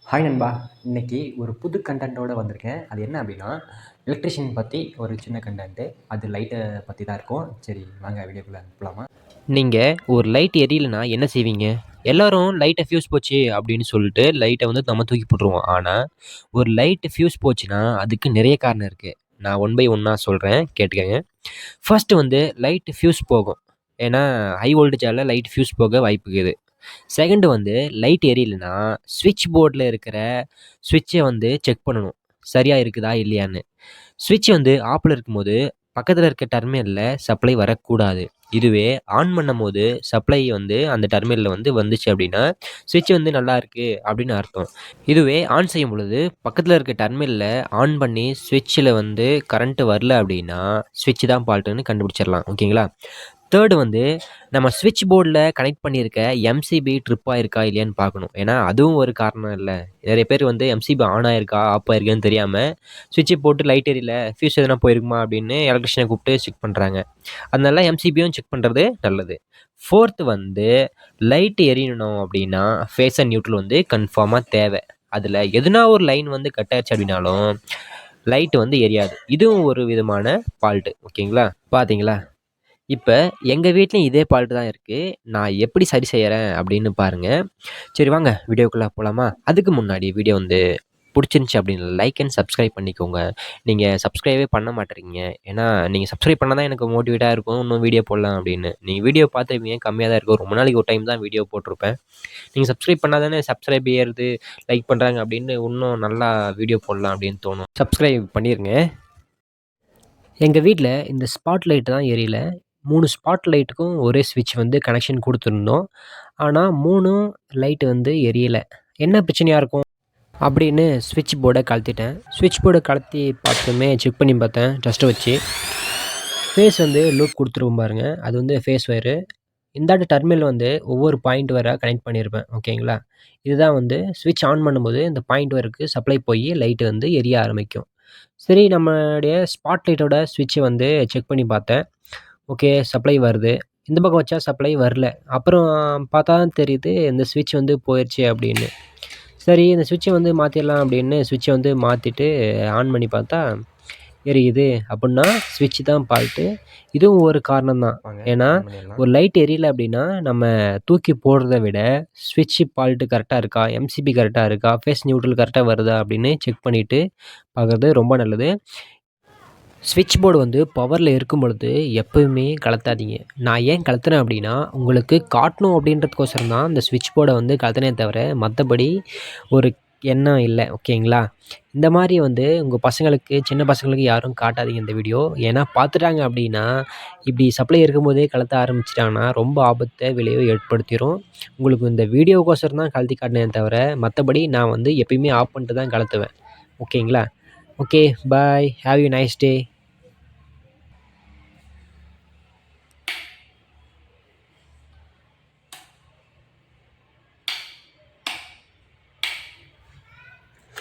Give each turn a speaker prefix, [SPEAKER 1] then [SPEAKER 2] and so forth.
[SPEAKER 1] Hi நண்பா! இன்னைக்கு ஒரு புது கன்டென்ட்டோட வந்திருக்கேன். அது என்ன அப்படின்னா, எலக்ட்ரிஷியன் பத்தி ஒரு சின்ன கன்டென்ட்டு. அது லைட்ட பத்தி தான் இருக்கும். சரி வாங்க வீடியோக்குள்ள போலாமா?
[SPEAKER 2] நீங்க ஒரு லைட் எரியலனா என்ன செய்வீங்க? எல்லாரும் லைட்ட ஃபியூஸ் போச்சு அப்படின்னு சொல்லிட்டு லைட்ட வந்து நம்ம தூக்கி போட்டுருவோம். ஆனா, ஒரு லைட் ஃபியூஸ் போச்சுன்னா, அதுக்கு நிறைய காரணம் இருக்கு. நான் ஒன் பை ஒன்னா சொல்றேன் கேட்டுக்கங்க. ஃபர்ஸ்ட் வந்து லைட் ஃபியூஸ் போகும். ஏன்னா, ஹை வோல்டேஜால லைட் ஃபியூஸ் போக வாய்ப்பு இருக்குது. செகண்ட் வந்து லைட் எரியலனா, ஸ்விட்ச் போர்ட்ல இருக்கிற ஸ்விட்சை வந்து செக் பண்ணணும். சரியா இருக்குதா இல்லையான்னு. ஸ்விட்ச் வந்து ஆஃப்ல இருக்கும்போது, பக்கத்துல இருக்க டெர்மினல்ல சப்ளை வரக்கூடாது. இதுவே ஆன் பண்ணும்போது சப்ளை வந்து அந்த டெர்மினல்ல வந்து வந்துச்சு அப்படின்னா, ஸ்விட்ச் வந்து நல்லா இருக்கு அப்படின்னு அர்த்தம். இதுவே ஆன் செய்யும் பொழுது, பக்கத்துல இருக்க டெர்மினல்ல ஆன் பண்ணி ஸ்விட்ச்ல வந்து கரண்ட் வரல அப்படின்னா, ஸ்விட்ச் தான் ஃபால்ட்டுன்னு கண்டுபிடிச்சிடலாம். ஓகேங்களா? தேர்டு வந்து நம்ம ஸ்விட்ச் போர்டில் கனெக்ட் பண்ணியிருக்க எம்சிபி ட்ரிப் ஆயிருக்கா இல்லையான்னு பார்க்கணும். ஏன்னா அதுவும் ஒரு காரணம் இல்லை. நிறைய பேர் வந்து எம்சிபி ஆன் ஆயிருக்கா ஆஃப் ஆயிருக்கான்னு தெரியாமல் ஸ்விட்சை போட்டு லைட் எரியல ஃபியூஸ் எதனா போயிருக்குமா அப்படின்னு எலக்ட்ரிஷியனை கூப்பிட்டு செக் பண்ணுறாங்க. அதனால எம்சிபியும் செக் பண்ணுறது நல்லது. ஃபோர்த்து வந்து லைட் எரியணும் அப்படின்னா ஃபேஸ் அண்ட் நியூட்ரல் வந்து கன்ஃபார்மாக தேவை. அதில் எதுனா ஒரு லைன் வந்து கட் ஆயிடுச்சு அப்படின்னாலும் லைட் வந்து எரியாது. இதுவும் ஒரு விதமான ஃபால்ட்டு. ஓகேங்களா? பார்த்தீங்களா? இப்ப எங்க வீட்லயும் இதே ஃபால்ட் தான் இருக்கு. நான் எப்படி சரி செய்யறேன் அப்படின்னு பாருங்க. சரி வாங்க வீடியோக்குள்ள போலாமா? அதுக்கு முன்னாடி வீடியோ வந்து புடிச்சிருந்துச்சு அப்படின்னு லைக் அண்ட் சப்ஸ்கிரைப் பண்ணிக்கோங்க. நீங்க சப்ஸ்கிரைபே பண்ண மாட்றீங்க. ஏன்னா, நீங்க சப்ஸ்கிரைப் பண்ணா தான் எனக்கு மோட்டிவேட்டா இருக்கும். இன்னும் வீடியோ போடலாம் அப்படின்னு. நீங்க வீடியோ பார்த்துருப்பீங்க கம்மியா தான் இருக்கும். ரொம்ப நாளைக்கு ஒரு டைம் தான் வீடியோ போட்டிருப்பேன். நீங்க சப்ஸ்கிரைப் பண்ணா தானே சப்ஸ்கிரைப் ஏறுது, லைக் பண்றாங்க அப்படின்னு இன்னும் நல்லா வீடியோ போடலாம் அப்படின்னு தோணும். சப்ஸ்கிரைப் பண்ணிருங்க. எங்க வீட்ல இந்த ஸ்பாட் லைட் தான் எரியல. 3 ஸ்பாட் லைட்டுக்கும் ஒரே ஸ்விட்ச் வந்து கனெக்ஷன் குடுத்துருந்தோம். ஆனா 3ம் லைட் வந்து எரியல. என்ன பிரச்சனையா இருக்கும்? அப்படின்னு ஸ்விட்ச் போர்ட கழட்டிட்டேன். ஸ்விட்ச் போர்ட கழட்டி பார்த்ததுமே செக் பண்ணி பார்த்தேன் டெஸ்ட்ட வச்சு. ஃபேஸ் வந்து லூப் குடுத்துருக்கும் பாருங்க. அது வந்து ஃபேஸ் ஒயரு. இந்தாட்ட டெர்மினல் வந்து ஒவ்வொரு பாயிண்ட் வர கனெக்ட் பண்ணியிருப்பேன். ஓகேங்களா? இதுதான் வந்து ஸ்விட்ச் ஆன் பண்ணும்போது இந்த பாயிண்ட் வரைக்கு சப்ளை போயி லைட் வந்து எரிய ஆரம்பிக்கும். சரி நம்மளுடைய ஸ்பாட் லைட்டோட ஸ்விட்ச வந்து செக் பண்ணி பார்த்தேன். ஓகே சப்ளை வருது. இந்த பக்கம் வச்சா சப்ளை வரல. அப்புறம் பார்த்தா தான் தெரியுது இந்த ஸ்விட்ச் வந்து போயிருச்சு அப்படின்னு. சரி இந்த ஸ்விட்சை வந்து மாத்திரலாம் அப்படின்னு ஸ்விட்சை வந்து மாத்திட்டு ஆன் பண்ணி பார்த்தா எரியுது. அப்புட்ன்னா ஸ்விட்ச் தான் ஃபால்ட்டு. இதுவும் ஒரு காரணம் தான்.
[SPEAKER 1] வாங்க
[SPEAKER 2] ஏன்னா,
[SPEAKER 1] ஆன் பண்ணிடலாம்.
[SPEAKER 2] ஒரு லைட் எரியல அப்படின்னா, நம்ம தூக்கி போடுறத விட ஸ்விட்ச் ஃபால்ட்டு கரெக்ட்டா இருக்கா? எம்சிபி கரெக்ட்டா இருக்கா? ஃபேஸ் நியூட்ரல் கரெக்ட்டா வருதா? அப்படின்னு செக் பண்ணிட்டு பார்க்குறது ரொம்ப நல்லது. ஸ்விட்ச் போர்டு வந்து பவர்ல இருக்கும் பொழுது எப்பவுமே கழத்தாதீங்க. நான் ஏன் கழத்துறேன் அப்படின்னா, உங்களுக்கு காட்டணும் அப்படின்றதுக்கோசரம் தான் இந்த ஸ்விட்ச் போர்ட வந்து கழத்துனே தவிர, மத்தபடி ஒரு எண்ணம் இல்ல. ஓகேங்களா? இந்த மாரி வந்து உங்க பசங்களுக்கு, சின்ன பசங்களுக்கு யாரும் காட்டாதீங்க இந்த வீடியோ. ஏன்னா பார்த்துட்டாங்க அப்படின்னா, இப்படி சப்ளை இருக்கும்போதே கழத்த ஆரம்பிச்சுட்டாங்கன்னா, ரொம்ப ஆபத்த விளைவ ஏற்படுத்திரும். உங்களுக்கு இந்த வீடியோக்கோசரம் தான் கழட்டி காட்டினேனே தவிர, மத்தபடி நான் வந்து எப்பயுமே ஆஃப் பண்ணிட்டு தான் கழத்துவேன். ஓகேங்களா? Okay, bye. Have a nice day.